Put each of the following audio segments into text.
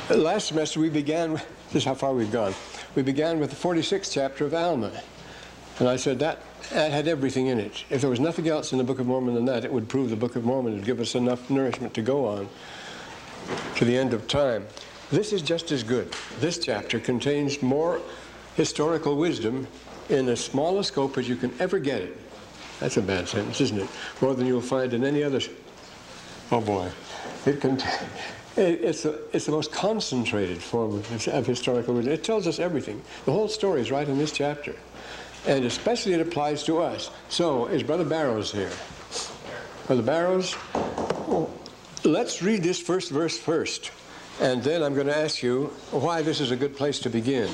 Last semester we began, this is how far we've gone, we began with the 46th chapter of Alma. And I said that had everything in it. If there was nothing else in the Book of Mormon than that, it would prove the Book of Mormon would give us enough nourishment to go on to the end of time. This is just as good. This chapter contains more historical wisdom in as small a scope as you can ever get it. That's a bad sentence, isn't it? More than you'll find in any other. Oh boy. It's the most concentrated form of historical wisdom. It tells us everything. The whole story is right in this chapter. And especially it applies to us. So, is Brother Barrows here? Brother Barrows? Let's read this first verse first. And then I'm going to ask you why this is a good place to begin.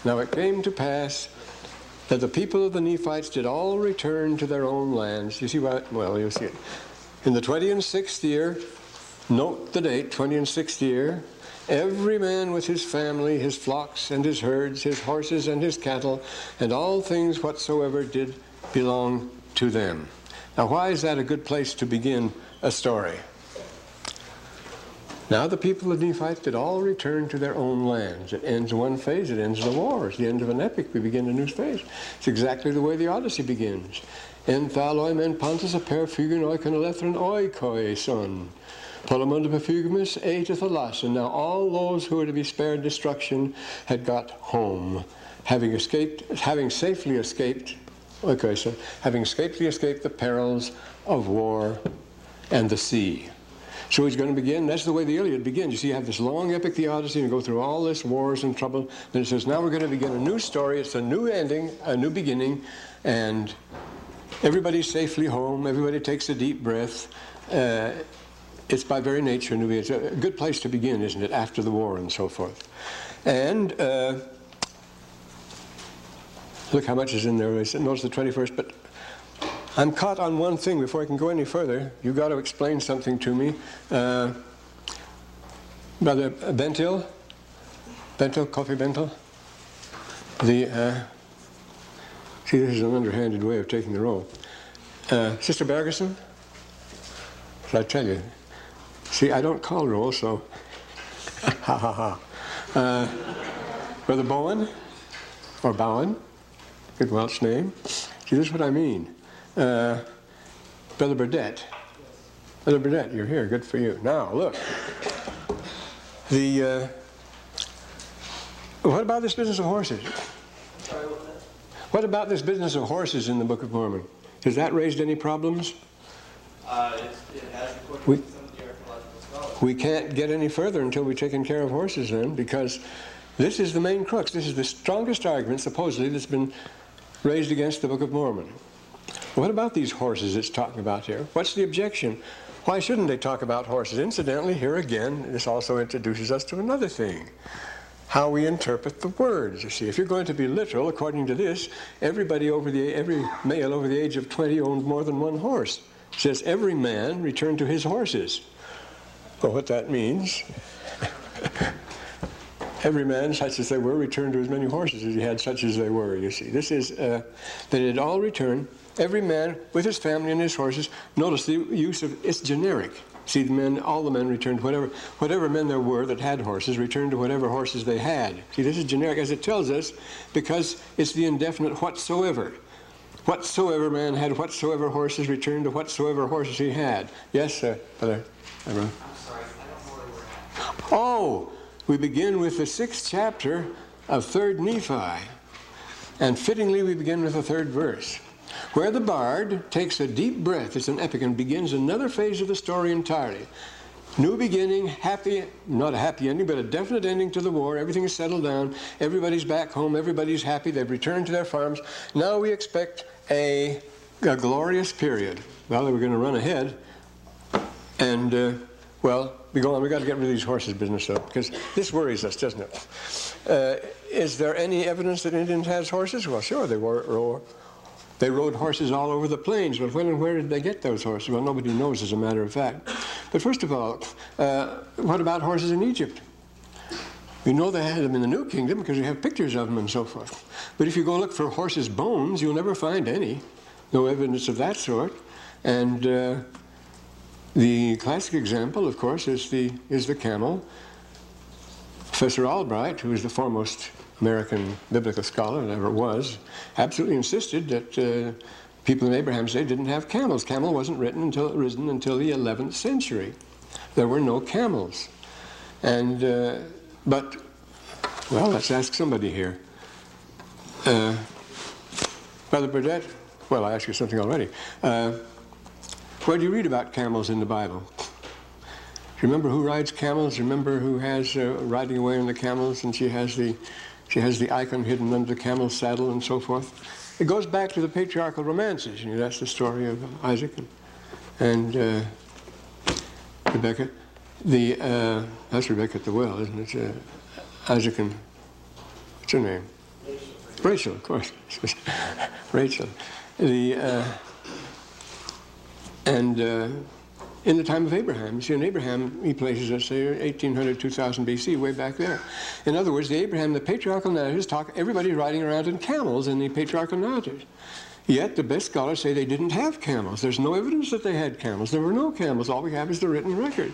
Now it came to pass that the people of the Nephites did all return to their own lands. You see what? Well, you'll see it. In the 26th year, note the date, 26th year, every man with his family, his flocks and his herds, his horses and his cattle, and all things whatsoever did belong to them. Now why is that a good place to begin a story? Now the people of Nephi did all return to their own lands. It ends one phase, it ends the war. It's the end of an epic, we begin a new phase. It's exactly the way the Odyssey begins. En thaloi men pantas a perfugen oikon elethron oikoi son. Polamunda perfugimus aetithalas. And now all those who were to be spared destruction had got home, having safely escaped the perils of war and the sea. So he's going to begin, that's the way the Iliad begins. You see, you have this long epic, the Odyssey, and you go through all this wars and trouble. Then it says, now we're going to begin a new story. It's a new ending, a new beginning, and everybody's safely home. Everybody takes a deep breath. It's by very nature new. It's a good place to begin, isn't it, after the war and so forth. And look how much is in there. Notice the 21st, but I'm caught on one thing before I can go any further. You've got to explain something to me. Brother Bentil, Coffee Bentil. See, this is an underhanded way of taking the role. Sister Bergerson, I tell you. See, I don't call roll, so ha ha ha. Brother Bowen, or Bowen, good Welsh name. See, this is what I mean. Brother Burdett. Brother Burdett, you're here. Good for you. Now, look. What about this business of horses? Sorry, what was that? What about this business of horses in the Book of Mormon? Has that raised any problems? It has, according to some of the archaeological scholars. We can't get any further until we've taken care of horses then, because this is the main crux. This is the strongest argument, supposedly, that's been raised against the Book of Mormon. What about these horses it's talking about here? What's the objection? Why shouldn't they talk about horses? Incidentally, here again, this also introduces us to another thing. How we interpret the words. You see, if you're going to be literal, according to this, every male over the age of 20 owned more than one horse. It says every man returned to his horses. Well, what that means, every man, such as they were, returned to as many horses as he had, such as they were, you see. This is, that it all returned, every man with his family and his horses. Notice the use of, it's generic. See, all the men returned, whatever men there were that had horses, returned to whatever horses they had. See, this is generic, as it tells us, because it's the indefinite whatsoever. Whatsoever man had whatsoever horses, returned to whatsoever horses he had. Yes, Brother? I'm sorry, I don't know where we're at. Oh, we begin with the 6th chapter of 3rd Nephi. And fittingly, we begin with the 3rd verse, where the bard takes a deep breath. It's an epic and begins another phase of the story entirely. New beginning, happy, not a happy ending, but a definite ending to the war. Everything is settled down. Everybody's back home. Everybody's happy. They've returned to their farms. Now we expect a glorious period. Well, they were going to run ahead. And, well, we go on. We've got to get rid of these horses business, though, because this worries us, doesn't it? Is there any evidence that Indians has horses? Well, sure, they rode horses all over the plains, but when and where did they get those horses? Well, nobody knows, as a matter of fact. But first of all, what about horses in Egypt? We know they had them in the New Kingdom because we have pictures of them and so forth. But if you go look for horses' bones, you'll never find any. No evidence of that sort. And the classic example, of course, is the camel. Professor Albright, who was the foremost American biblical scholar that ever was, absolutely insisted that people in Abraham's day didn't have camels. Camel wasn't risen until the 11th century. There were no camels. And, but, well, let's ask somebody here. Brother Burdett, well, I asked you something already. Where do you read about camels in the Bible? Do you remember who rides camels? Remember who has riding away on the camels, and she has the icon hidden under the camel's saddle and so forth? It goes back to the patriarchal romances. You know, that's the story of Isaac and Rebecca. That's Rebecca at the well, isn't it? Isaac and, what's her name? Rachel, of course. Rachel. In the time of Abraham, you see, in Abraham, he places us there, 1800, 2000 BC, way back there. In other words, the patriarchal narratives talk, everybody's riding around in camels in the patriarchal narratives. Yet the best scholars say they didn't have camels. There's no evidence that they had camels. There were no camels. All we have is the written record.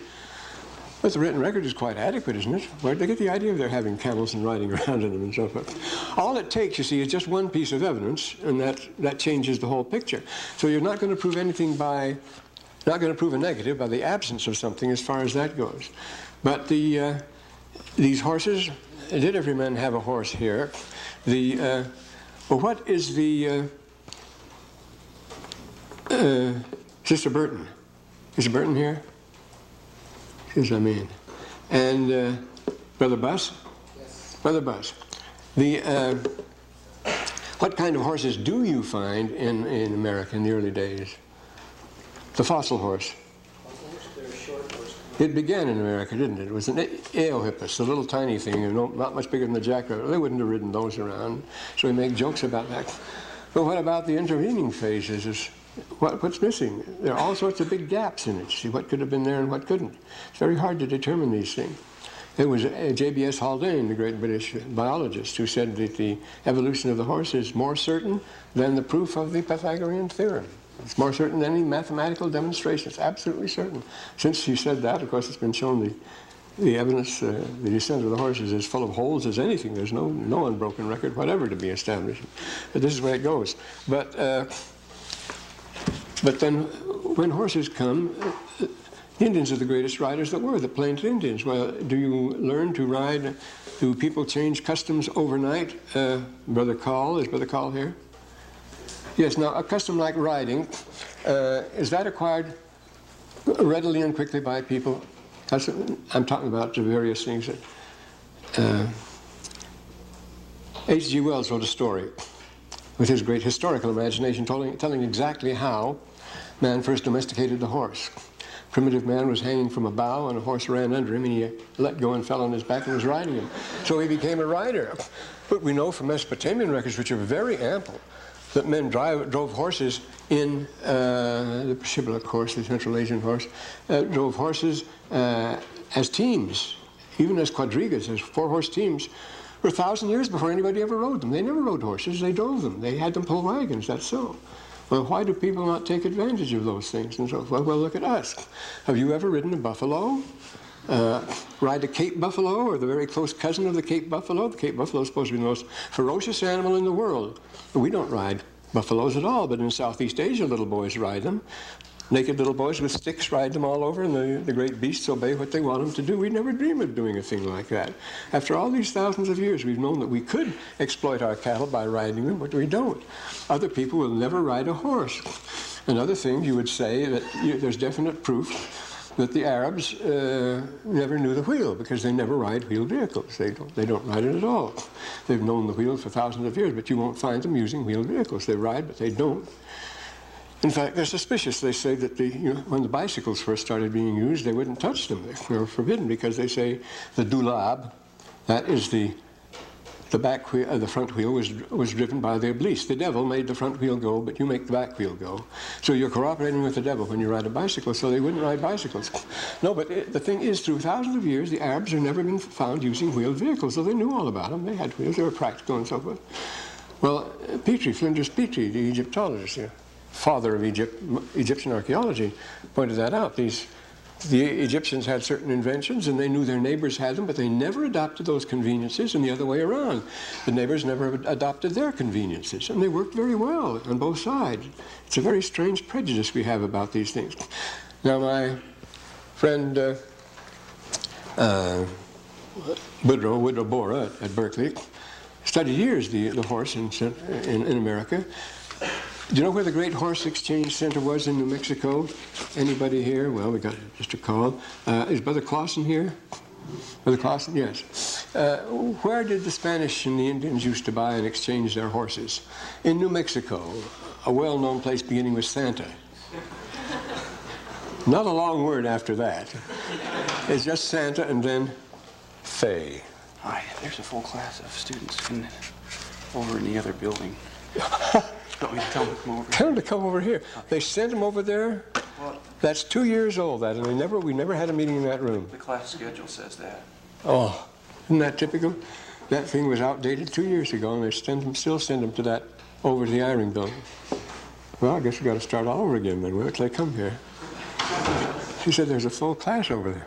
But the written record is quite adequate, isn't it? Where'd they get the idea of their having camels and riding around in them and so forth? All it takes, you see, is just one piece of evidence, and that changes the whole picture. So you're not going to prove anything not going to prove a negative by the absence of something as far as that goes. But these horses, did every man have a horse here? What is the, Sister Burton? Is Burton here? I mean, and Brother Buss? Yes. Brother Buss, what kind of horses do you find in America in the early days? The fossil horse. They're short horse. It began in America, didn't it? It was an Eohippus, a little tiny thing, not much bigger than the jackrabbit. They wouldn't have ridden those around, so we make jokes about that. But what about the intervening phases? What's missing? There are all sorts of big gaps in it. See what could have been there and what couldn't. It's very hard to determine these things. It was J.B.S. Haldane, the great British biologist, who said that the evolution of the horse is more certain than the proof of the Pythagorean theorem. It's more certain than any mathematical demonstration. It's absolutely certain. Since he said that, of course, it's been shown the evidence, the descent of the horse is as full of holes as anything. There's no unbroken record whatever to be established. But this is where it goes. But then when horses come, Indians are the greatest riders that were, the Plains Indians. Well, do you learn to ride? Do people change customs overnight? Brother Call, is Brother Call here? Yes, now a custom like riding, is that acquired readily and quickly by people? I'm talking about the various things that H.G. Wells wrote a story with his great historical imagination telling exactly how man first domesticated the horse. Primitive man was hanging from a bough and a horse ran under him and he let go and fell on his back and was riding him. So he became a rider. But we know from Mesopotamian records, which are very ample, that men drove horses in the Shibboleth horse, the Central Asian horse, drove horses as teams, even as quadrigas, as four-horse teams, for 1,000 years before anybody ever rode them. They never rode horses, they drove them. They had them pull wagons, that's so. Well, why do people not take advantage of those things and so forth? Well, look at us. Have you ever ridden a buffalo? Ride a Cape buffalo, or the very close cousin of the Cape buffalo? The Cape buffalo is supposed to be the most ferocious animal in the world. We don't ride buffaloes at all, but in Southeast Asia, little boys ride them. Naked little boys with sticks ride them all over, and the great beasts obey what they want them to do. We'd never dream of doing a thing like that. After all these thousands of years, we've known that we could exploit our cattle by riding them, but we don't. Other people will never ride a horse. Another thing, you would say that there's definite proof that the Arabs never knew the wheel, because they never ride wheeled vehicles. They don't ride it at all. They've known the wheel for thousands of years, but you won't find them using wheeled vehicles. They ride, but they don't. In fact, they're suspicious. They say that when the bicycles first started being used, they wouldn't touch them. They were forbidden because they say the dulab, that is the back wheel, the front wheel was driven by the iblis. The devil made the front wheel go, but you make the back wheel go. So you're cooperating with the devil when you ride a bicycle, so they wouldn't ride bicycles. No, but the thing is, through thousands of years, the Arabs have never been found using wheeled vehicles, so they knew all about them. They had wheels, they were practical and so forth. Well, Petrie, Flinders Petrie, the Egyptologist here, father of Egyptian archaeology, pointed that out. These The Egyptians had certain inventions, and they knew their neighbors had them, but they never adopted those conveniences, and the other way around. The neighbors never adopted their conveniences, and they worked very well on both sides. It's a very strange prejudice we have about these things. Now, my friend Woodrow Bora at Berkeley studied years the horse in America. Do you know where the Great Horse Exchange Center was in New Mexico? Anybody here? Well, we got just a call. Is Brother Clausen here? Brother Clausen? Yes. Where did the Spanish and the Indians used to buy and exchange their horses? In New Mexico, a well-known place beginning with Santa. Not a long word after that. It's just Santa and then Fe. Hi, there's a full class of students over in the other building. Want me to tell them to come over? Tell them to come over here. They sent them over there. Well, That's 2 years old, that, and we never had a meeting in that room. the class schedule says that. Oh, isn't that typical? That thing was outdated 2 years ago, and they still send them to that over to the Eyring building. Well, I guess we got to start all over again then. Wait till they come here. She said there's a full class over there.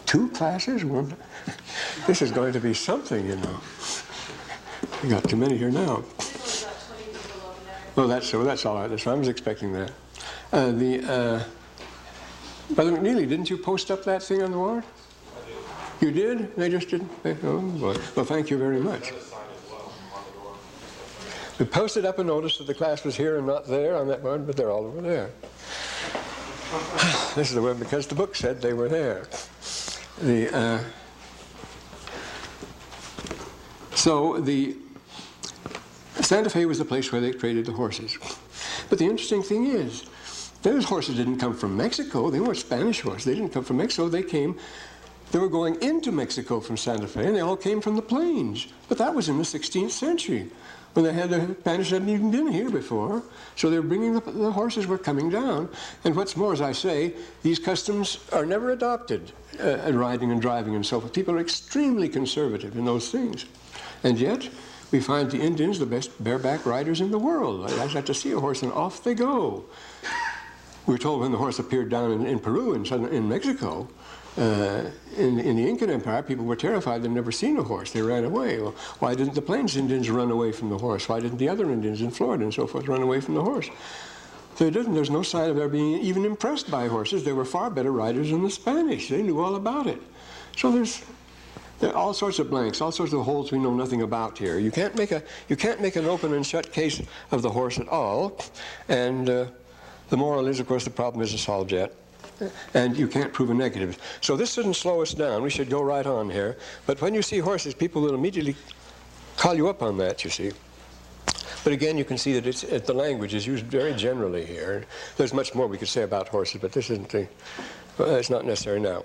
2 classes? One. This is going to be something, you know. We got too many here now. Oh, that's all right. That's, I was expecting that. Brother McNeely, didn't you post up that thing on the wall? You did? They just didn't? Oh, boy. Well, thank you very much. We posted up a notice that the class was here and not there on that board, but they're all over there. This is the word because the book said they were there. So the Santa Fe was the place where they traded the horses. But the interesting thing is, those horses didn't come from Mexico. They weren't Spanish horses. They didn't come from Mexico. They were going into Mexico from Santa Fe, and they all came from the plains. But that was in the 16th century, when the Spanish hadn't even been here before. So they were bringing the horses were coming down. And what's more, as I say, these customs are never adopted, riding and driving and so forth. People are extremely conservative in those things. And yet, we find the Indians the best bareback riders in the world. I just have to see a horse and off they go. We were told when the horse appeared down in Peru, in Mexico, in the Incan Empire, people were terrified. They'd never seen a horse. They ran away. Well, why didn't the Plains Indians run away from the horse? Why didn't the other Indians in Florida and so forth run away from the horse? So there's no sign of their being even impressed by horses. They were far better riders than the Spanish. They knew all about it. So there are all sorts of blanks, all sorts of holes we know nothing about here. You can't make an open and shut case of the horse at all. And the moral is, of course, the problem isn't solved yet. And you can't prove a negative. So this shouldn't slow us down. We should go right on here. But when you see horses, people will immediately call you up on that, you see. But again, you can see that the language is used very generally here. There's much more we could say about horses, but this isn't it's not necessary now.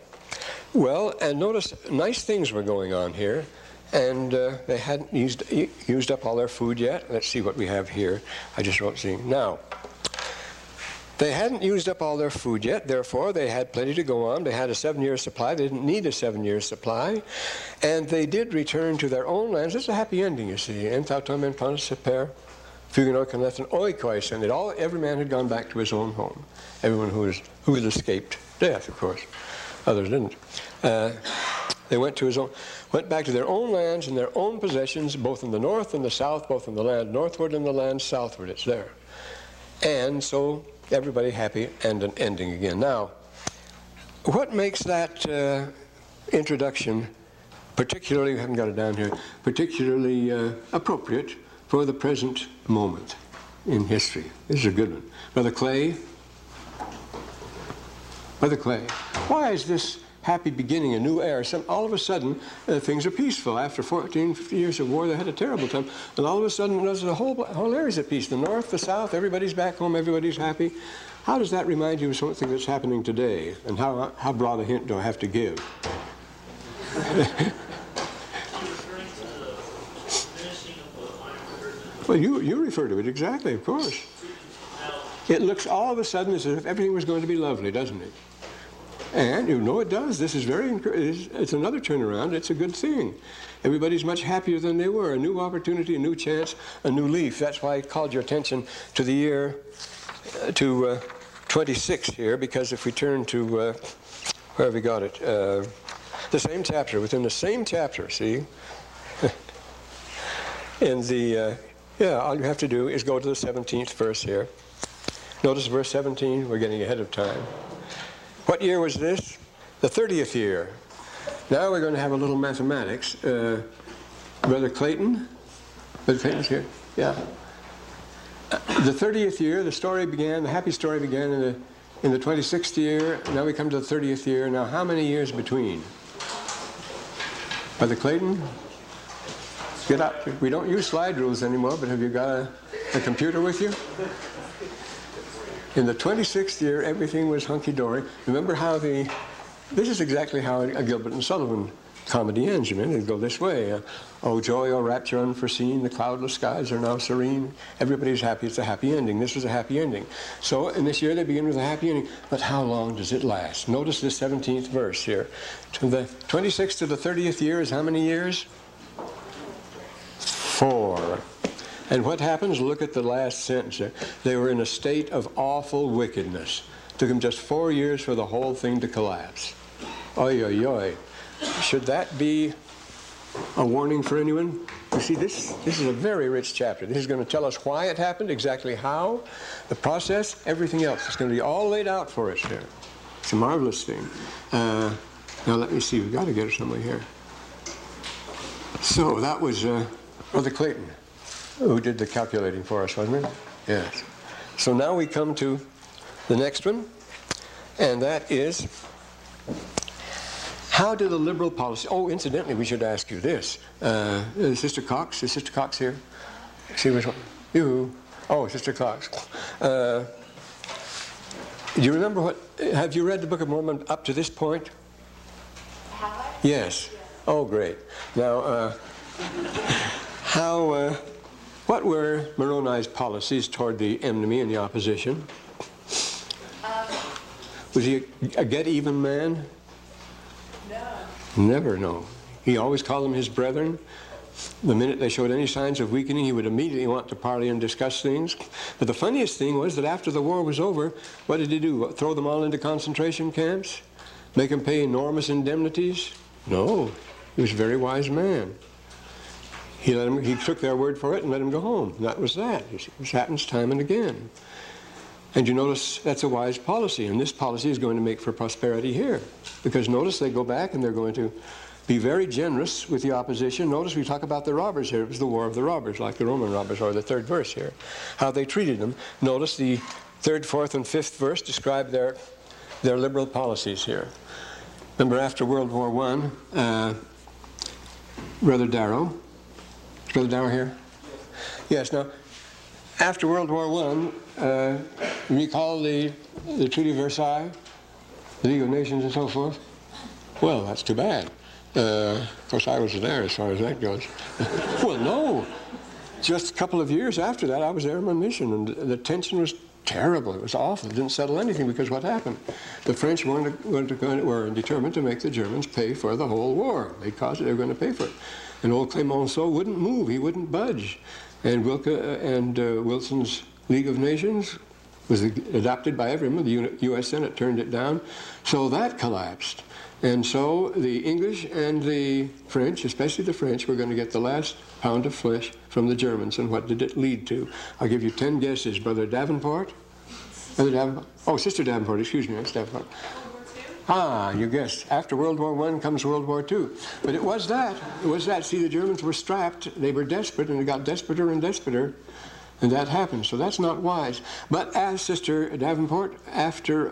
Well, and notice nice things were going on here, and they hadn't used up all their food yet. Let's see what we have here. I just wrote see. Now, they hadn't used up all their food yet, therefore they had plenty to go on. They had a 7-year supply. They didn't need a 7-year supply. And they did return to their own lands. It's a happy ending, you see. Entautum en panis seper, fuginorcum lethen oikois. And every man had gone back to his own home. Everyone who had escaped death, of course. Others didn't. They went back to their own lands and their own possessions, both in the north and the south, both in the land northward and the land southward. It's there. And so everybody happy and an ending again. Now, what makes that introduction particularly, we haven't got it down here, particularly appropriate for the present moment in history? This is a good one. Brother Clay, why is this happy beginning, a new era? All of a sudden, things are peaceful. After 14, 50 years of war, they had a terrible time. And all of a sudden, there's a whole area's at peace. The north, the south, everybody's back home, everybody's happy. How does that remind you of something that's happening today? And how broad a hint do I have to give? Well, you refer to it exactly, of course. It looks all of a sudden as if everything was going to be lovely, doesn't it? And you know it does. This is it's another turnaround. It's a good thing. Everybody's much happier than they were. A new opportunity, a new chance, a new leaf. That's why I called your attention to the year, to 26 here, because if we turn to Where have we got it? The same chapter, within the same chapter, see? In the, all you have to do is go to the 17th verse here. Notice verse 17, we're getting ahead of time. What year was this? The 30th year. Now we're going to have a little mathematics. Brother Clayton? Brother Clayton's here? Yeah. The 30th year, the story began, the happy story began in the 26th year. Now we come to the 30th year. Now how many years between? Brother Clayton? Get up. We don't use slide rules anymore, but have you got a computer with you? In the 26th year, everything was hunky-dory. Remember how this is exactly how a Gilbert and Sullivan comedy ends. It'd go this way. Oh, joy, oh, rapture unforeseen, the cloudless skies are now serene. Everybody's happy. It's a happy ending. This was a happy ending. So in this year, they begin with a happy ending. But how long does it last? Notice the 17th verse here. To the 26th to the 30th year is how many years? 4. And what happens? Look at the last sentence there. They were in a state of awful wickedness. It took them just 4 years for the whole thing to collapse. Oy, oy, oy. Should that be a warning for anyone? You see, this is a very rich chapter. This is going to tell us why it happened, exactly how, the process, everything else. It's going to be all laid out for us there. It's a marvelous thing. Now let me see. We've got to get it somewhere here. So that was Brother Clayton, who did the calculating for us, wasn't it? Yes. So now we come to the next one, and that is, how did the liberal policy... Oh, incidentally, we should ask you this. Sister Cox, is Sister Cox here? See which one? You. Oh, Sister Cox. Do you remember what... Have you read the Book of Mormon up to this point? Have I? Yes. Oh, great. Now, what were Moroni's policies toward the enemy and the opposition? Was he a get-even man? No. Never, no. He always called them his brethren. The minute they showed any signs of weakening, he would immediately want to parley and discuss things. But the funniest thing was that after the war was over, what did he do? Throw them all into concentration camps? Make them pay enormous indemnities? No. He was a very wise man. He took their word for it and let them go home. And that was that. This happens time and again. And you notice that's a wise policy, and this policy is going to make for prosperity here. Because notice they go back and they're going to be very generous with the opposition. Notice we talk about the robbers here. It was the war of the robbers, like the Roman robbers, or the 3rd verse here. How they treated them. Notice the 3rd, 4th, and 5th verse describe their liberal policies here. Remember after World War I, Brother Darrow. Is Brother Darrow here? Yes. Now, after World War I, recall the Treaty of Versailles, the League of Nations and so forth? Well, that's too bad. Of course, I was there as far as that goes. Well, no. Just a couple of years after that, I was there on my mission, and the tension was terrible. It was awful. It didn't settle anything because what happened? The French were determined to make the Germans pay for the whole war. They caused it. They were going to pay for it. And old Clemenceau wouldn't move. He wouldn't budge. And Wilson's League of Nations was adopted by everyone. The U.S. Senate turned it down. So that collapsed. And so the English and the French, especially the French, were going to get the last pound of flesh from the Germans. And what did it lead to? I'll give you 10 guesses. Brother Davenport? Brother Davenport? Oh, Sister Davenport, excuse me. That's Davenport. Ah, you guessed. After World War I comes World War II. But it was that. It was that. See, the Germans were strapped. They were desperate, and it got desperater and desperater. And that happened. So that's not wise. But as Sister Davenport, after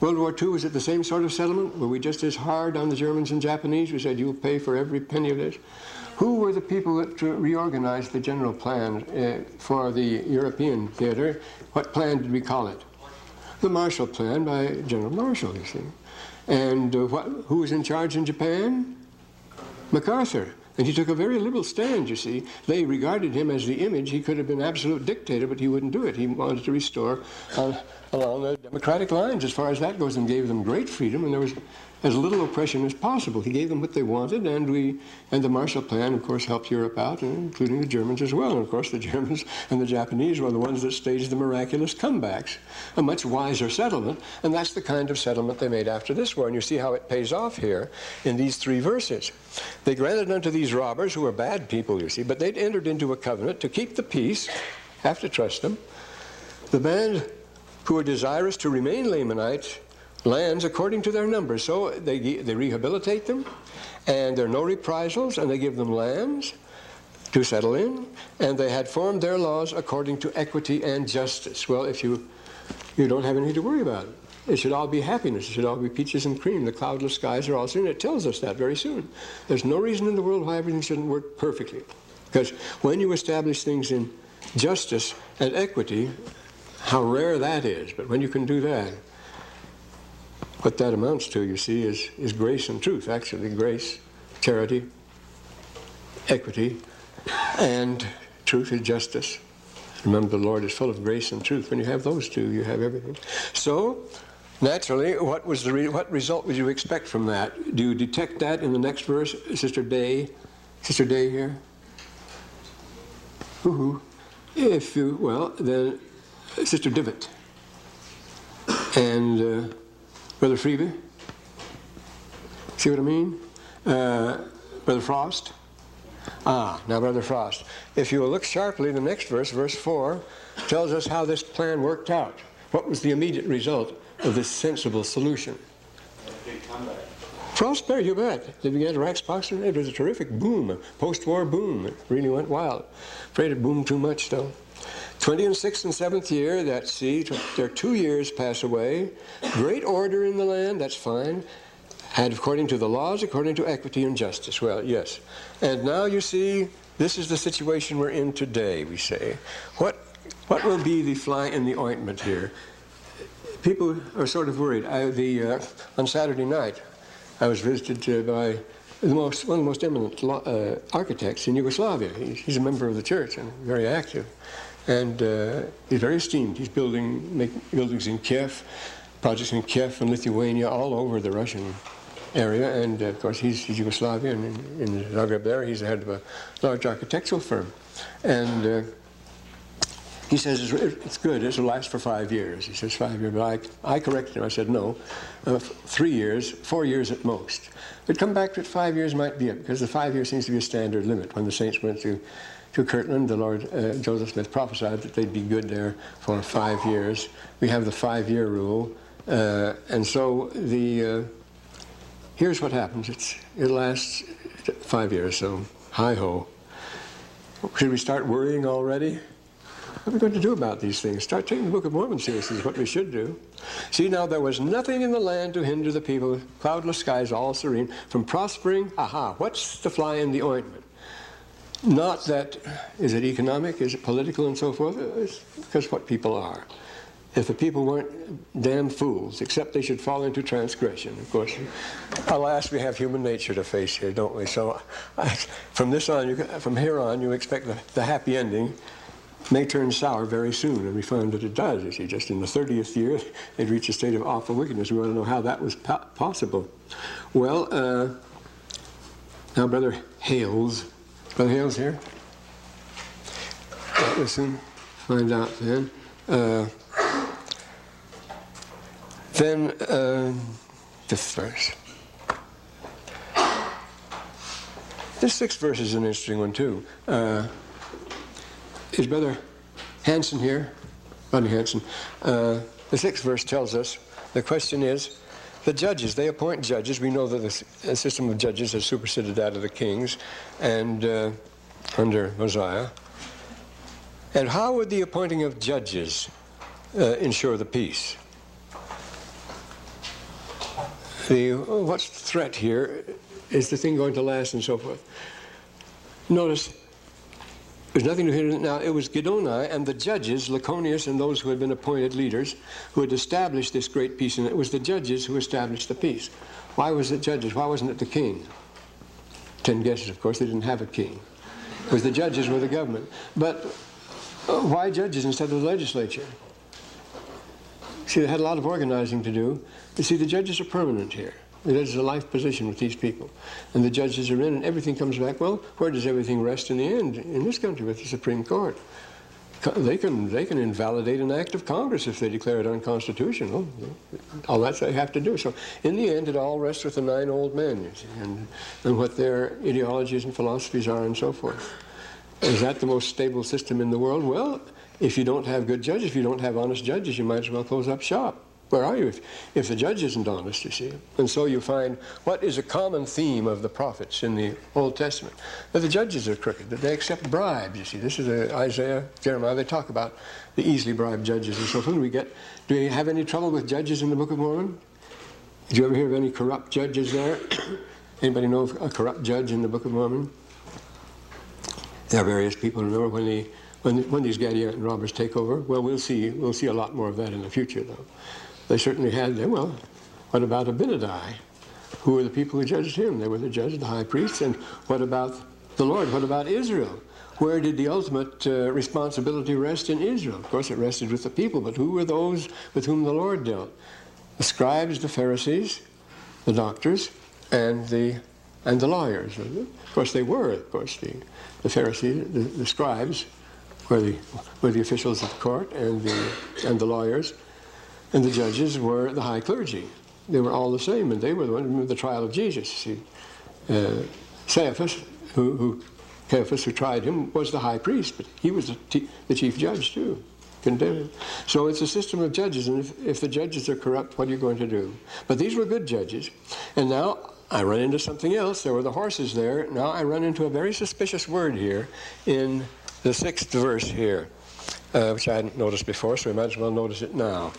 World War II, was it the same sort of settlement? Were we just as hard on the Germans and Japanese? We said, you'll pay for every penny of this. Who were the people that reorganized the general plan for the European theater? What plan did we call it? The Marshall Plan by General Marshall, you see. And who was in charge in Japan? MacArthur. And he took a very liberal stand, you see. They regarded him as the image. He could have been absolute dictator, but he wouldn't do it. He wanted to restore along the democratic lines as far as that goes, and gave them great freedom. And there was as little oppression as possible. He gave them what they wanted, and the Marshall Plan, of course, helped Europe out, including the Germans as well. And of course, the Germans and the Japanese were the ones that staged the miraculous comebacks. A much wiser settlement, and that's the kind of settlement they made after this war. And you see how it pays off here in these 3 verses. They granted unto these robbers, who were bad people, you see, but they'd entered into a covenant to keep the peace, have to trust them. The band who are desirous to remain Lamanites, lands according to their numbers. So they rehabilitate them, and there are no reprisals, and they give them lands to settle in, and they had formed their laws according to equity and justice. Well, if you don't have anything to worry about. It should all be happiness. It should all be peaches and cream. The cloudless skies are all soon. It tells us that very soon. There's no reason in the world why everything shouldn't work perfectly. Because when you establish things in justice and equity, how rare that is. But when you can do that, what that amounts to, you see, is grace and truth. Actually, grace, charity, equity, and truth is justice. Remember, the Lord is full of grace and truth. When you have those two, you have everything. So, naturally, what result would you expect from that? Do you detect that in the next verse, Sister Day? Sister Day here? If you, well, then Sister Divot and Brother Freeby. See what I mean? Brother Frost. Now Brother Frost, if you will look sharply, the next verse, verse 4, tells us how this plan worked out. What was the immediate result of this sensible solution? Big comeback. Prosperity, you bet. They began to rack sparks, and it was a terrific boom, a post-war boom. It really went wild. Afraid it boomed too much, though. 26th and 7th year, that's see, their 2 years pass away. Great order in the land, that's fine. And according to the laws, according to equity and justice. Well, yes. And now you see, this is the situation we're in today, we say. What will be the fly in the ointment here? People are sort of worried. On Saturday night, I was visited by one of the most eminent architects in Yugoslavia. He's a member of the church and very active. And he's very esteemed. He's making buildings in Kiev, projects in Kiev and Lithuania, all over the Russian area. And of course, he's Yugoslavian. And in Zagreb there, he's the head of a large architectural firm. And he says it's good. It will last for 5 years. He says 5 years. But I corrected him. I said no, 3 years, 4 years at most. But come back to it. 5 years might be it, because the 5 years seems to be a standard limit. When the saints went to Kirtland, the Lord Joseph Smith prophesied that they'd be good there for 5 years. We have the 5-year rule, and so here's what happens. It lasts 5 years. So hi ho. Should we start worrying already? What are we going to do about these things? Start taking the Book of Mormon seriously is what we should do. See, now there was nothing in the land to hinder the people, cloudless skies, all serene, from prospering. Aha, what's the fly in the ointment? Not that, is it economic, is it political and so forth? It's because what people are. If the people weren't damn fools, except they should fall into transgression. Of course, alas, we have human nature to face here, don't we? So from here on, you expect the happy ending may turn sour very soon, and we find that it does. You see, just in the 30th year, they'd reach a state of awful wickedness. We want to know how that was possible. Well, now Brother Hales. Brother Hales here? We'll soon find out then. Fifth verse. This 6th verse is an interesting one, too. Is Brother Hanson here? Brother Hanson. The 6th verse tells us, the question is, the judges, they appoint judges. We know that the system of judges has superseded that of the kings and under Mosiah. And how would the appointing of judges ensure the peace? What's the threat here? Is the thing going to last and so forth? Notice, there's nothing to hinder it now. It was Gidoni and the judges, Laconius and those who had been appointed leaders, who had established this great peace. And it was the judges who established the peace. Why was it judges? Why wasn't it the king? 10 guesses, of course. They didn't have a king. Because the judges were the government. But why judges instead of the legislature? See, they had a lot of organizing to do. You see, the judges are permanent here. It is a life position with these people. And the judges are in, and everything comes back. Well, where does everything rest in the end? In this country with the Supreme Court. They can invalidate an act of Congress if they declare it unconstitutional. All that they have to do. So in the end, it all rests with the 9 old men, you see, and what their ideologies and philosophies are and so forth. Is that the most stable system in the world? Well, if you don't have good judges, if you don't have honest judges, you might as well close up shop. Where are you if the judge isn't honest, you see? And so you find what is a common theme of the prophets in the Old Testament? That the judges are crooked, that they accept bribes, you see. This is Isaiah, Jeremiah, they talk about the easily bribed judges and so forth. Do you have any trouble with judges in the Book of Mormon? Did you ever hear of any corrupt judges there? Anybody know of a corrupt judge in the Book of Mormon? There are various people who know when these Gadianton robbers take over. Well, we'll see a lot more of that in the future, though. They certainly had them. Well, what about Abinadi? Who were the people who judged him? They were the judge, the high priests. And what about the Lord? What about Israel? Where did the ultimate responsibility rest in Israel? Of course, it rested with the people, but who were those with whom the Lord dealt? The scribes, the Pharisees, the doctors, and the lawyers. Of course, they were. Of course, the Pharisees, the scribes, were the officials of the court, and the lawyers. And the judges were the high clergy. They were all the same, and they were the ones who made the trial of Jesus. See, Caiaphas, who tried him, was the high priest, but he was the chief judge too. Condemned him. So it's a system of judges, and if the judges are corrupt, what are you going to do? But these were good judges, and now I run into something else. There were the horses there. Now I run into a very suspicious word here in the 6th verse here, which I hadn't noticed before, so we might as well notice it now.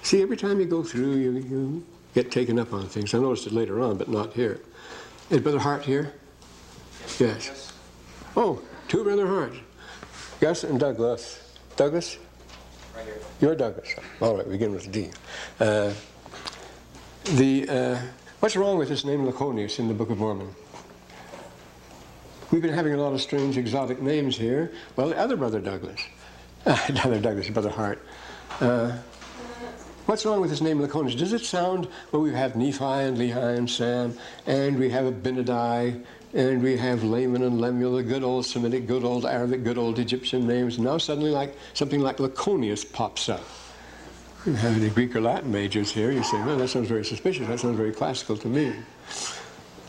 See, every time you go through, you get taken up on things. I noticed it later on, but not here. Is Brother Hart here? Yes. Oh, 2 Brother Harts. Gus and Douglas. Douglas? Right here. You're Douglas. All right, we begin with D. What's wrong with this name Laconius in the Book of Mormon? We've been having a lot of strange exotic names here. Well, the other Brother Douglas. Brother Hart. What's wrong with this name Laconius? Does it sound, well, we have Nephi and Lehi and Sam, and we have Abinadi, and we have Laman and Lemuel, the good old Semitic, good old Arabic, good old Egyptian names. Now suddenly something like Laconius pops up. You have any Greek or Latin majors here. You say, well, that sounds very suspicious. That sounds very classical to me.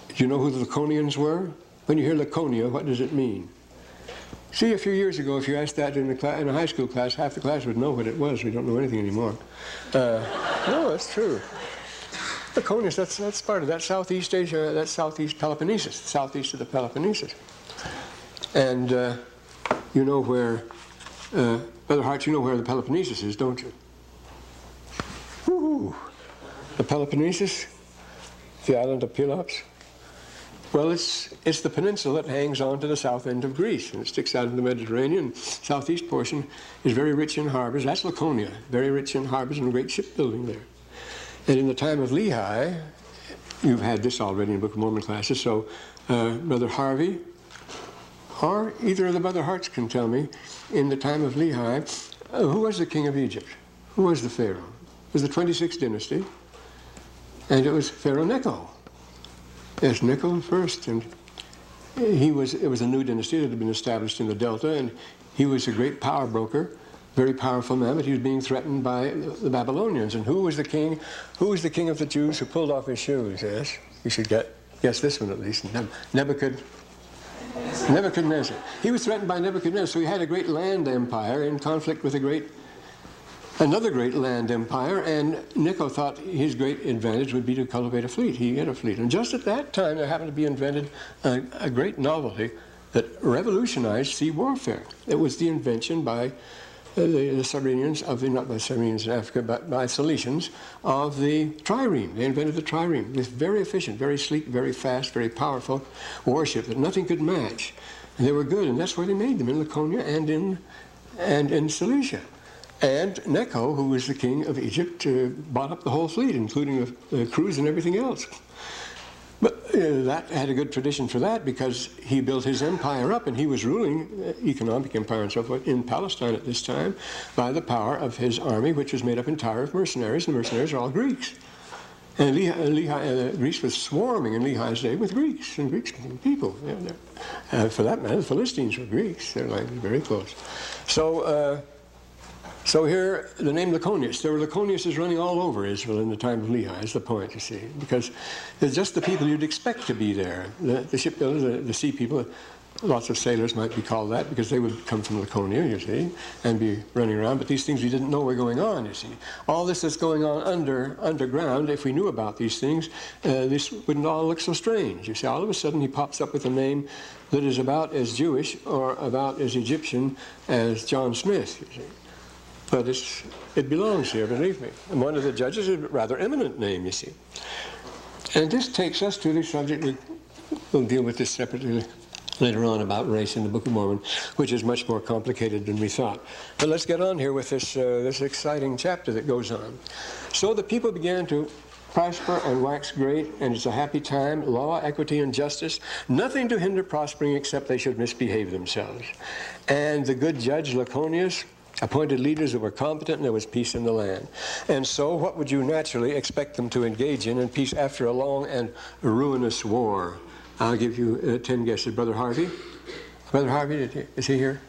Do you know who the Laconians were? When you hear Laconia, what does it mean? See, a few years ago, if you asked that in a high school class, half the class would know what it was. We don't know anything anymore. No, that's true. Laconia, that's part of that Southeast Asia, that's Southeast Peloponnesus, southeast of the Peloponnesus. And you know where, Brother Hart, you know where the Peloponnesus is, don't you? Woo-hoo. The Peloponnesus, the island of Pelops. Well, it's the peninsula that hangs on to the south end of Greece, and it sticks out in the Mediterranean. Southeast portion is very rich in harbors. That's Laconia, very rich in harbors and great shipbuilding there. And in the time of Lehi, you've had this already in Book of Mormon classes, so Brother Harvey, or either of the Brother Harts can tell me, in the time of Lehi, who was the king of Egypt? Who was the Pharaoh? It was the 26th dynasty, and it was Pharaoh Necho. Yes, Necho first, and it was a new dynasty that had been established in the Delta, and he was a great power broker, very powerful man, but he was being threatened by the Babylonians. And who was the king? Who was the king of the Jews who pulled off his shoes? Yes, you should guess this one at least. Nebuchadnezzar. He was threatened by Nebuchadnezzar, so he had a great land empire in conflict with another great land empire, and Necho thought his great advantage would be to cultivate a fleet. He had a fleet. And just at that time, there happened to be invented a great novelty that revolutionized sea warfare. It was the invention by the Cyrenians, not by Cyrenians in Africa, but by Cilicians, of the trireme. They invented the trireme. It was very efficient, very sleek, very fast, very powerful warship that nothing could match. And they were good, and that's where they made them, in Laconia and in Cilicia. And Necho, who was the king of Egypt, bought up the whole fleet, including the crews and everything else. But that had a good tradition for that, because he built his empire up, and he was ruling economic empire and so forth in Palestine at this time by the power of his army, which was made up entirely of mercenaries, and the mercenaries are all Greeks. And Greece was swarming in Lehi's day with Greeks and Greek people. For that matter, the Philistines were Greeks. They're like very close. So here, the name Lyconius. There were Lyconiuses running all over Israel in the time of Lehi, is the point, you see. Because they're just the people you'd expect to be there. The shipbuilders, the sea people, lots of sailors might be called that because they would come from Laconia, you see, and be running around. But these things we didn't know were going on, you see. All this that's going on underground, if we knew about these things, this wouldn't all look so strange. You see, all of a sudden he pops up with a name that is about as Jewish or about as Egyptian as John Smith, you see. But it belongs here, believe me. And one of the judges is a rather eminent name, you see. And this takes us to the subject, we'll deal with this separately later on, about race in the Book of Mormon, which is much more complicated than we thought. But let's get on here with this exciting chapter that goes on. So the people began to prosper and wax great, and it's a happy time, law, equity, and justice, nothing to hinder prospering except they should misbehave themselves. And the good judge Lyconius appointed leaders who were competent, and there was peace in the land. And so what would you naturally expect them to engage in peace after a long and ruinous war? I'll give you 10 guesses. Brother Harvey? Brother Harvey, is he here?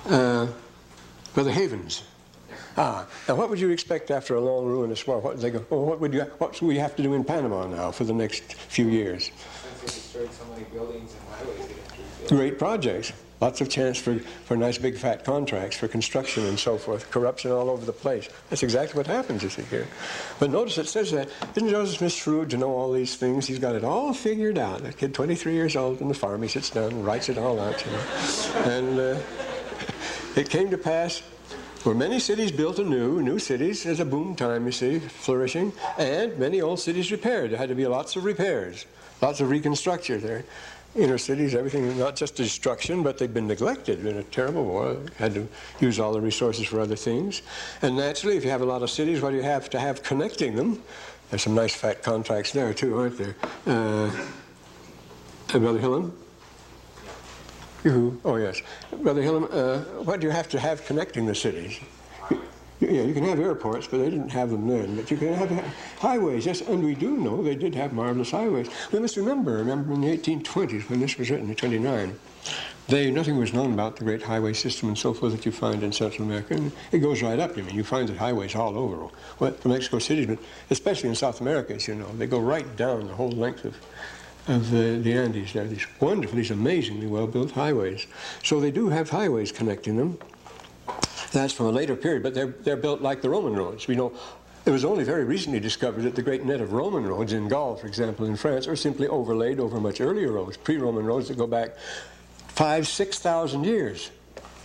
Brother Havens? Now what would you expect after a long ruinous war? What would they go, what should we have to do in Panama now for the next few years? Since they destroyed so many buildings and highways, they have to rebuild. Great projects. Lots of chance for nice big fat contracts for construction and so forth. Corruption all over the place. That's exactly what happens, you see, here. But notice it says that, isn't Joseph Smith shrewd to know all these things? He's got it all figured out. That kid, 23 years old in the farm, he sits down and writes it all out, you know. And it came to pass, were many cities built anew, new cities, as a boom time, you see, flourishing, and many old cities repaired. There had to be lots of repairs, lots of reconstruction there. Inner cities, everything, not just destruction, but they've been neglected in a terrible war. Had to use all the resources for other things. And naturally, if you have a lot of cities, what do you have to have connecting them? There's some nice fat contracts there, too, aren't there? Brother Hillam? Oh, yes. Brother Hillam, what do you have to have connecting the cities? Yeah, you can have airports, but they didn't have them then. But you can have highways, yes, and we do know they did have marvelous highways. We must remember in the 1820s, when this was written in 29, nothing was known about the great highway system and so forth that you find in Central America. And it goes right up. I mean, you find that highways all over, from Mexico City, but especially in South America, as you know. They go right down the whole length of the Andes there. These wonderful, these amazingly well-built highways. So they do have highways connecting them. That's from a later period, but they're built like the Roman roads. We know it was only very recently discovered that the great net of Roman roads in Gaul, for example, in France, are simply overlaid over much earlier roads, pre-Roman roads that go back 5,000 to 6,000 years.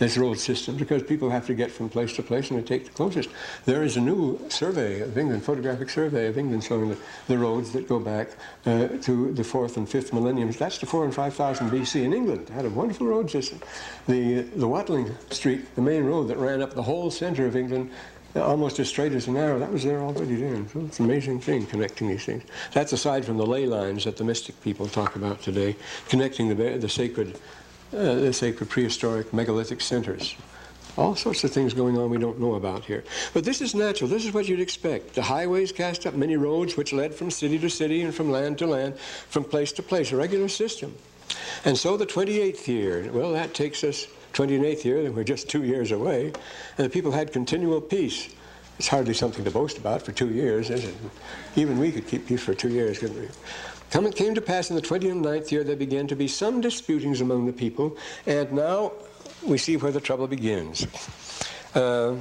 This road system, because people have to get from place to place and they take the closest. There is a new survey of England, photographic survey of England, showing the roads that go back to the 4th and 5th millenniums. That's to 4,000 and 5,000 BC in England. It had a wonderful road system. The Watling Street, the main road that ran up the whole center of England, almost as straight as an arrow, that was there already then. So it's an amazing thing, connecting these things. That's aside from the ley lines that the mystic people talk about today, connecting the sacred prehistoric megalithic centers. All sorts of things going on we don't know about here. But this is natural. This is what you'd expect. The highways cast up many roads which led from city to city and from land to land, from place to place, a regular system. And so the 28th year, well, that takes us 28th year, then we're just 2 years away, and the people had continual peace. It's hardly something to boast about for 2 years, is it? Even we could keep peace for 2 years, couldn't we? It came to pass in the 29th year there began to be some disputings among the people, and now we see where the trouble begins. What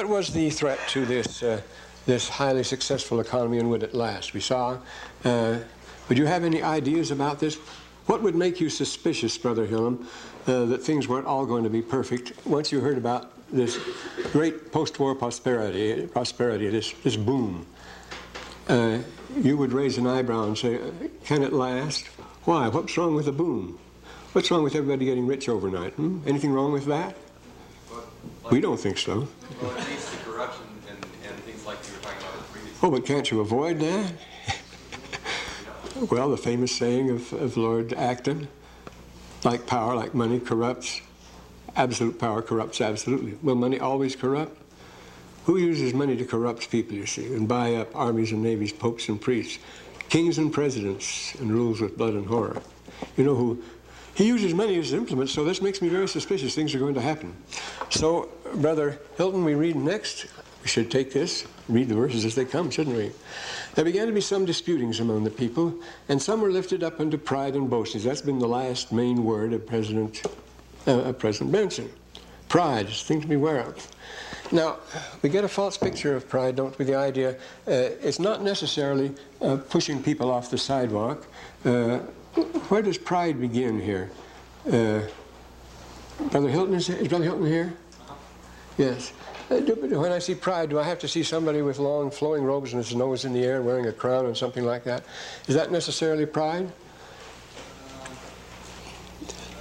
was the threat to this highly successful economy, and would it last? We saw. Would you have any ideas about this? What would make you suspicious, Brother Hillam, that things weren't all going to be perfect once you heard about this great post-war prosperity, this boom? You would raise an eyebrow and say, can it last? Why? What's wrong with the boom? What's wrong with everybody getting rich overnight? Anything wrong with that? We don't think so. Well, it leads to corruption and things like you were talking about previously. Oh, but can't you avoid that? Well, the famous saying of Lord Acton, like power, like money, corrupts. Absolute power corrupts absolutely. Will money always corrupt? Who uses money to corrupt people, you see, and buy up armies and navies, popes and priests, kings and presidents, and rules with blood and horror? You know who? He uses money as implement, so this makes me very suspicious. Things are going to happen. So, Brother Hilton, we read next. We should take this, read the verses as they come, shouldn't we? There began to be some disputings among the people, and some were lifted up unto pride and boastings. That's been the last main word of President Benson. Pride is a thing to beware of. Now, we get a false picture of pride, don't we? The idea, it's not necessarily pushing people off the sidewalk. Where does pride begin here? Brother Hilton, is Brother Hilton here? Yes. When I see pride, do I have to see somebody with long flowing robes and his nose in the air wearing a crown and something like that? Is that necessarily pride?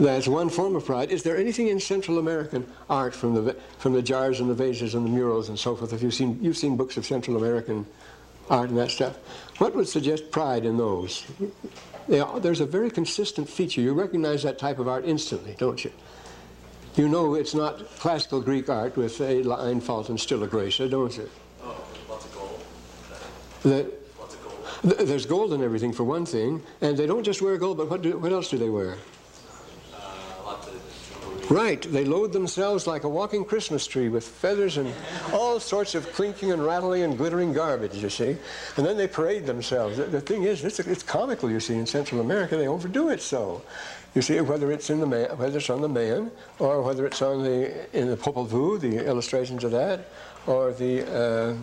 That's one form of pride. Is there anything in Central American art from the jars and the vases and the murals and so forth? If you've seen books of Central American art and that stuff, what would suggest pride in those? There's a very consistent feature. You recognize that type of art instantly, don't you? You know it's not classical Greek art with a line, fault, and stilla gracia, don't you? Oh, lots of gold. Lots of gold. There's gold in everything, for one thing, and they don't just wear gold, but what else do they wear? Lots of Right, they load themselves like a walking Christmas tree with feathers and all sorts of clinking and rattling and glittering garbage, you see. And then they parade themselves. The thing is, it's comical, you see, in Central America. They overdo it so. You see, whether it's on the man, or whether it's in the Popol Vuh, the illustrations of that, or the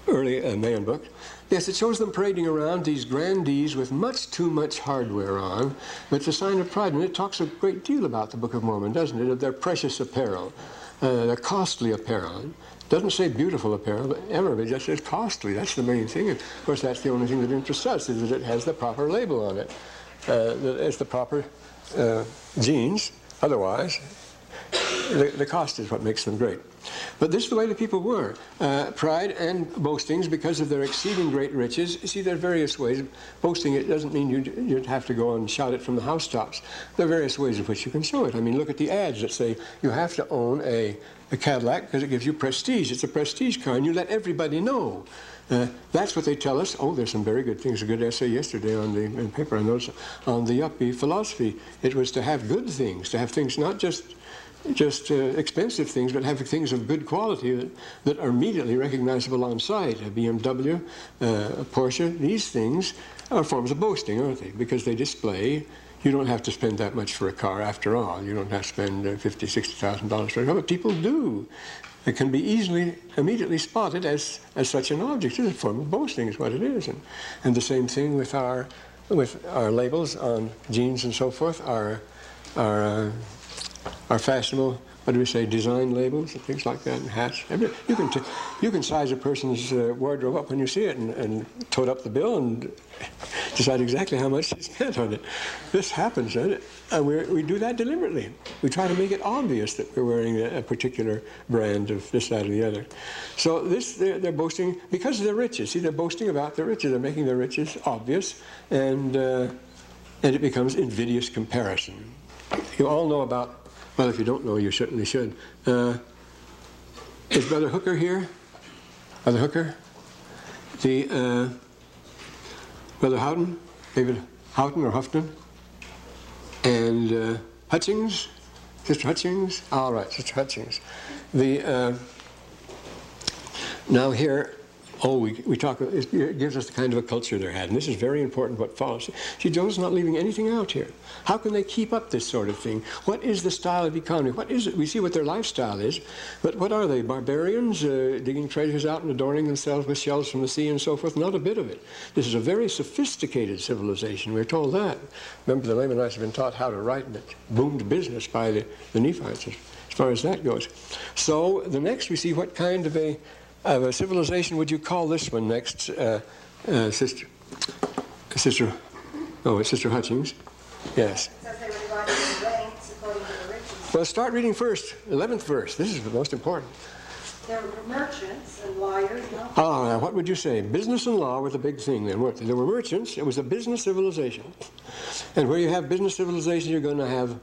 early Mayan book. Yes, it shows them parading around, these grandees with much too much hardware on, but it's a sign of pride, and it talks a great deal about the Book of Mormon, doesn't it, of their precious apparel, their costly apparel. It doesn't say beautiful apparel, but it just says costly. That's the main thing. And of course, that's the only thing that interests us, is that it has the proper label on it. That it's the proper genes. Otherwise, the cost is what makes them great. But this is the way the people were. Pride and boastings because of their exceeding great riches. You see, there are various ways. Boasting, it doesn't mean you'd have to go and shout it from the housetops. There are various ways in which you can show it. I mean, look at the ads that say you have to own a Cadillac because it gives you prestige. It's a prestige car, and you let everybody know. That's what they tell us. Oh, there's some very good things. A good essay yesterday in the paper, I noticed, on the yuppie philosophy. It was to have good things, to have things not just expensive things, but have things of good quality that are immediately recognizable on sight. A BMW, a Porsche, these things are forms of boasting, aren't they? Because they display. You don't have to spend that much for a car after all. You don't have to spend $50,000, $60,000 for a car, but people do. It can be immediately spotted as such an object. It's a form of boasting is what it is. And the same thing with our labels on jeans and so forth, our fashionable, what do we say, design labels and things like that, and hats. You can size a person's wardrobe up when you see it and tote up the bill and decide exactly how much you spent on it. This happens, and we do that deliberately. We try to make it obvious that we're wearing a particular brand of this, that, or the other. So they're boasting because of their riches. See, they're boasting about their riches. They're making their riches obvious, and it becomes invidious comparison. You all know about. Well, if you don't know, you certainly should. Is Brother Hooker here? Brother Hooker? Brother Houghton? David Houghton or Houghton? And Hutchings? Sister Hutchings? All right, Sister Hutchings. Now here, we talk, it gives us the kind of a culture they're had, and this is very important what follows. See, Joe's not leaving anything out here. How can they keep up this sort of thing? What is the style of economy? What is it? We see what their lifestyle is, but what are they? Barbarians digging treasures out and adorning themselves with shells from the sea and so forth? Not a bit of it. This is a very sophisticated civilization. We're told that. Remember, the Lamanites have been taught how to write, and it boomed business by the Nephites as far as that goes. So the next we see what kind of a civilization would you call this one next, Sister Hutchings? Yes. It says they were divided into ranks according to the riches. Well, start reading first, 11th verse. This is the most important. There were merchants and lawyers. Now what would you say? Business and law were the big thing then, weren't they? There were merchants. It was a business civilization. And where you have business civilization, you're going to have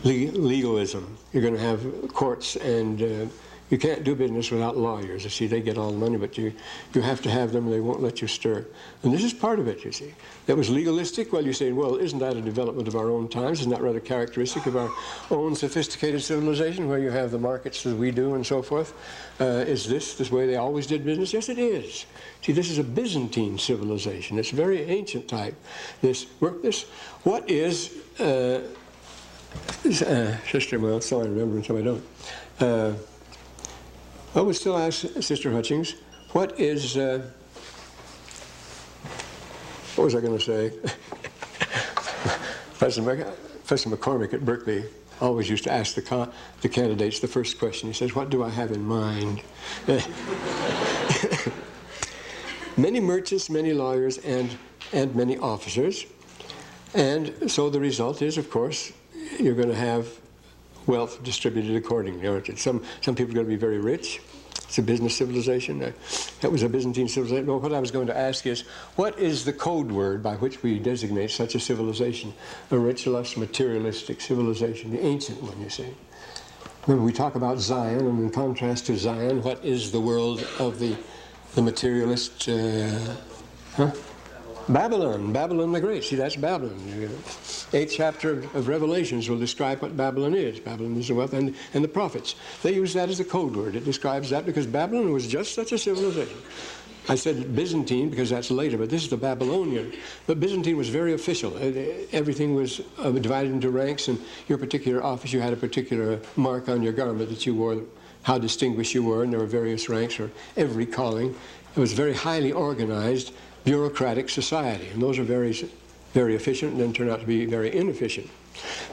legalism. You're going to have courts, and you can't do business without lawyers. You see, they get all the money, but you have to have them, and they won't let you stir. And this is part of it, you see. That was legalistic. Well, you say, well, isn't that a development of our own times? Isn't that rather characteristic of our own sophisticated civilization, where you have the markets as we do and so forth? Is this way they always did business? Yes, it is. See, this is a Byzantine civilization. It's a very ancient type. What is, Sister, well, so I remember and so I don't. I would still ask Sister Hutchings, what is, what was I going to say? Professor McCormick at Berkeley always used to ask the candidates the first question. He says, what do I have in mind? Many merchants, many lawyers, and many officers. And so the result is, of course, you're going to have wealth distributed accordingly. Some people are going to be very rich. It's a business civilization. That was a Byzantine civilization. Well, what I was going to ask is, what is the code word by which we designate such a civilization? A rich, lush, materialistic civilization, the ancient one, you see. Remember, we talk about Zion, and in contrast to Zion, what is the world of the materialist? Babylon the Great. See, that's Babylon. 8th chapter of Revelations will describe what Babylon is. Babylon is the wealth and the prophets. They use that as a code word. It describes that because Babylon was just such a civilization. I said Byzantine because that's later, but this is the Babylonian. But Byzantine was very official. Everything was divided into ranks, and your particular office, you had a particular mark on your garment that you wore, how distinguished you were, and there were various ranks for every calling. It was very highly organized bureaucratic society, and those are very, very efficient and then turn out to be very inefficient.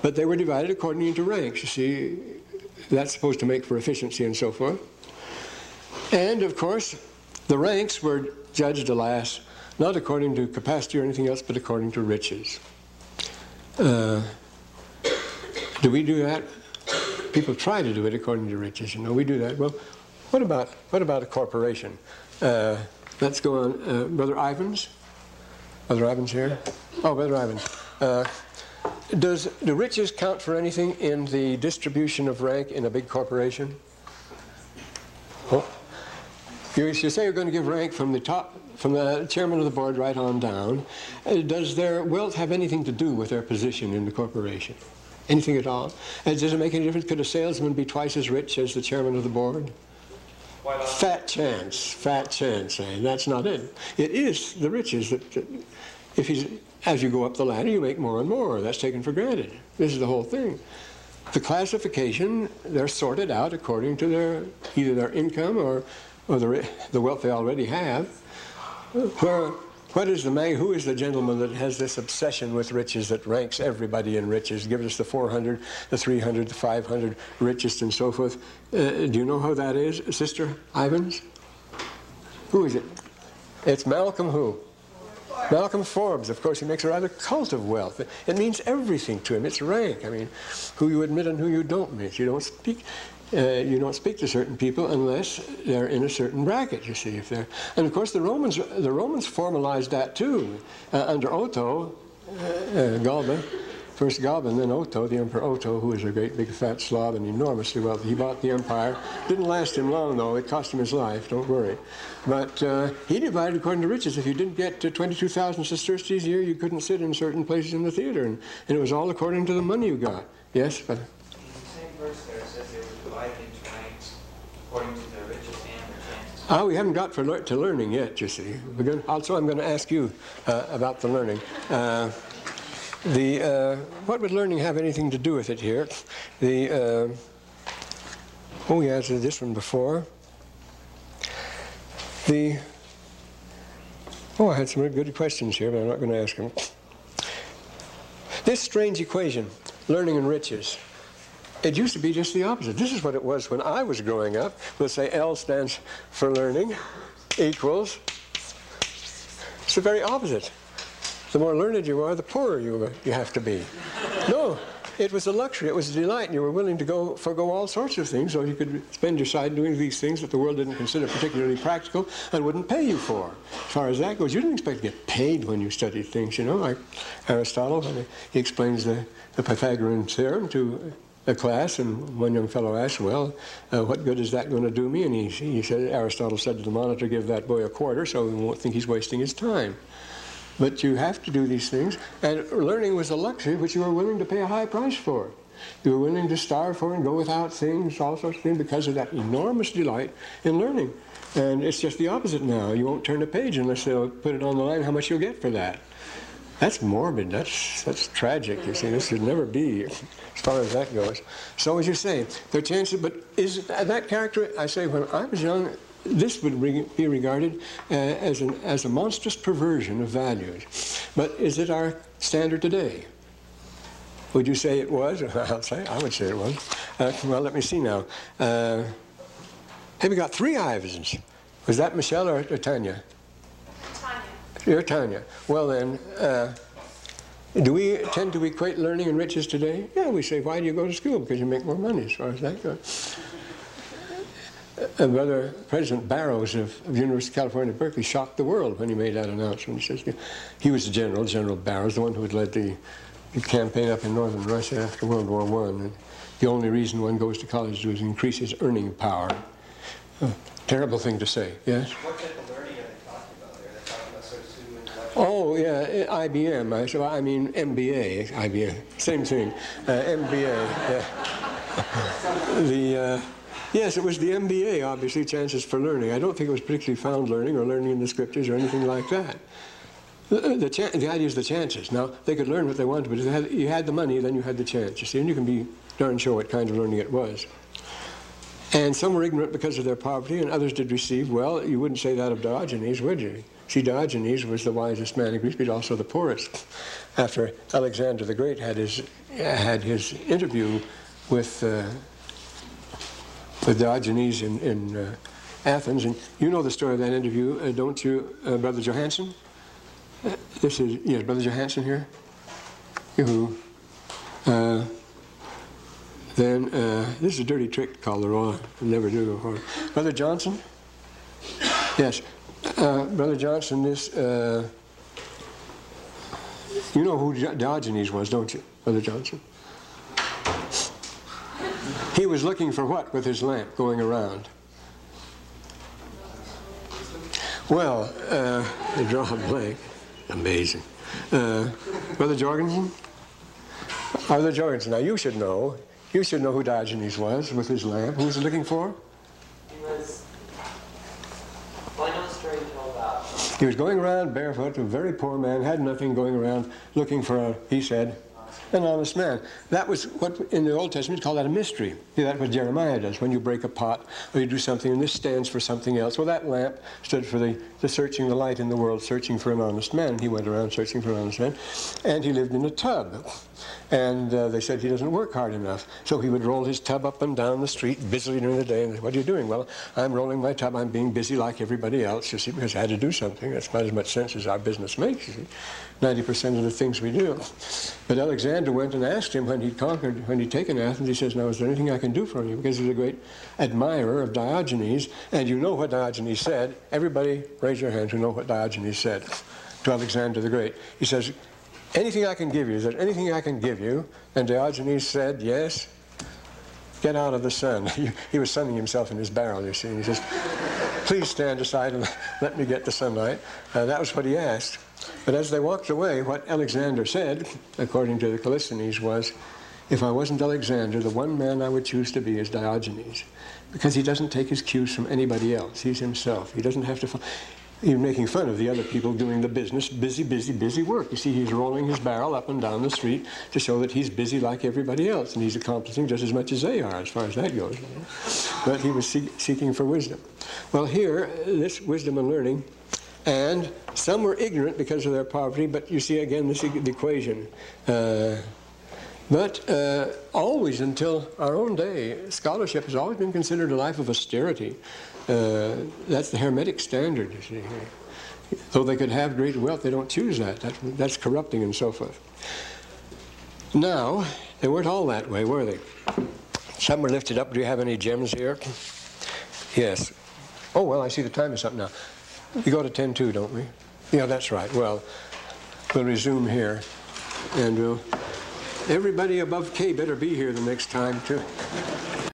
But they were divided according to ranks. You see, that's supposed to make for efficiency and so forth. And of course, the ranks were judged, alas, not according to capacity or anything else, but according to riches. Do we do that? People try to do it according to riches. You know, we do that. Well, what about a corporation? Let's go on. Brother Ivans? Brother Ivans here? Oh, Brother Ivans. Do riches count for anything in the distribution of rank in a big corporation? Oh. You say you're going to give rank from the top, from the chairman of the board right on down. Does their wealth have anything to do with their position in the corporation? Anything at all? And does it make any difference? Could a salesman be twice as rich as the chairman of the board? Fat chance, and that's not it. It is the riches that as you go up the ladder, you make more and more. That's taken for granted. This is the whole thing. The classification, they're sorted out according to either their income or the wealth they already have. Who is the gentleman that has this obsession with riches that ranks everybody in riches, gives us the 400, the 300, the 500 richest and so forth? Do you know who that is, Sister Ivans? Who is it? It's Malcolm who? Malcolm Forbes. Of course, he makes a rather cult of wealth. It means everything to him. It's rank. I mean, who you admit and who you don't admit. You don't speak to certain people unless they're in a certain bracket, you see. And of course the Romans formalized that too. Under Otto, Galba, first Galba and then Otto, the Emperor Otto, who was a great big fat Slav and enormously wealthy. He bought the empire. Didn't last him long though. It cost him his life, don't worry. But he divided according to riches. If you didn't get 22,000 sesterces a year, you couldn't sit in certain places in the theater. And it was all according to the money you got. Yes? But Verse there says they were divided into ranks according to their riches and their chances. We haven't got to learning yet, you see. Also, I'm going to ask you about the learning. What would learning have anything to do with it here? We answered this one before. I had some good questions here, but I'm not going to ask them. This strange equation, learning and riches. It used to be just the opposite. This is what it was when I was growing up. We'll say L stands for learning equals. It's the very opposite. The more learned you are, the poorer you have to be. No, it was a luxury, it was a delight, and you were willing to forego all sorts of things so you could spend your side doing these things that the world didn't consider particularly practical and wouldn't pay you for. As far as that goes, you didn't expect to get paid when you studied things, you know, like Aristotle, when he explains the Pythagorean theorem to a class, and one young fellow asked, well, what good is that going to do me? And he said, Aristotle said to the monitor, give that boy a quarter so he won't think he's wasting his time. But you have to do these things, and learning was a luxury which you were willing to pay a high price for. You were willing to starve for and go without things, all sorts of things, because of that enormous delight in learning. And it's just the opposite now. You won't turn a page unless they'll put it on the line how much you'll get for that. That's morbid. That's tragic, you see. This should never be, as far as that goes. So as you say, there are chances, but is that character, I say, when I was young, this would be regarded as a monstrous perversion of values. But is it our standard today? Would you say it was? I would say it was. Well, let me see now. Have we got 3 Ivisons? Was that Michelle or Tanya? Tanya. You're Tanya. Well then, do we tend to equate learning and riches today? Yeah, we say, why do you go to school? Because you make more money, as far as that goes. Brother President Barrows of University of California, Berkeley, shocked the world when he made that announcement. He says he was the General Barrows, the one who had led the campaign up in northern Russia after World War I. And the only reason one goes to college was to increase his earning power. Terrible thing to say, yes? What type of learning are they talking about? Are they talking about sort of pseudo-intellectual? Oh, yeah, IBM. I mean MBA, IBM, same thing. MBA, yeah. Yes, it was the MBA, obviously, chances for learning. I don't think it was particularly found learning or learning in the scriptures or anything like that. The idea is the chances. Now, they could learn what they wanted, but if you had the money, then you had the chance, you see, and you can be darn sure what kind of learning it was. And some were ignorant because of their poverty, and others did receive. Well, you wouldn't say that of Diogenes, would you? See, Diogenes was the wisest man in Greece, but also the poorest. After Alexander the Great had his interview with Diogenes in Athens, and you know the story of that interview, don't you, Brother Johansson? This is, yes, Brother Johansson here. Who? Then, this is a dirty trick called the Raw. I never do before. Brother Johnson? Yes. Brother Johnson, this, you know who Diogenes was, don't you, Brother Johnson? He was looking for what with his lamp going around? Well, they draw a blank. Amazing. Brother Jorgensen? Brother Jorgensen, now you should know. You should know who Diogenes was with his lamp. Who was he looking for? He was, well, I know the story told about. He was going around barefoot, a very poor man, had nothing, going around looking for he said, an honest man. That was what in the Old Testament is called that a mystery. See, that's what Jeremiah does. When you break a pot or you do something and this stands for something else. Well, that lamp stood for the searching the light in the world, searching for an honest man. He went around searching for an honest man. And he lived in a tub. And they said he doesn't work hard enough. So he would roll his tub up and down the street busily during the day. And what are you doing? Well, I'm rolling my tub. I'm being busy like everybody else, you see, because I had to do something. That's about as much sense as our business makes, you see. 90% of the things we do. But Alexander went and asked him when he'd conquered, when he'd taken Athens, he says, now, is there anything I can do for you? Because he's a great admirer of Diogenes. And you know what Diogenes said. Everybody raise your hands who know what Diogenes said to Alexander the Great. He says, anything I can give you? Is there anything I can give you? And Diogenes said, yes. Get out of the sun. He was sunning himself in his barrel, you see. And he says, please stand aside and let me get the sunlight. That was what he asked. But as they walked away, what Alexander said, according to the Callisthenes, was, if I wasn't Alexander, the one man I would choose to be is Diogenes. Because he doesn't take his cues from anybody else. He's himself. He doesn't have to... He's making fun of the other people doing the business, busy work. You see, he's rolling his barrel up and down the street to show that he's busy like everybody else, and he's accomplishing just as much as they are, as far as that goes. But he was seeking for wisdom. Well, here, this wisdom and learning, and some were ignorant because of their poverty, but you see, again, this equation. But always, until our own day, scholarship has always been considered a life of austerity. That's the Hermetic standard, you see. Though they could have great wealth, they don't choose that. That's corrupting and so forth. Now, They weren't all that way, were they? Some were lifted up. Do you have any gems here? Yes. Oh, well, I see the time is up now. We go to 10:02, don't we? Yeah, that's right. Well, we'll resume here. And everybody above K better be here the next time, too.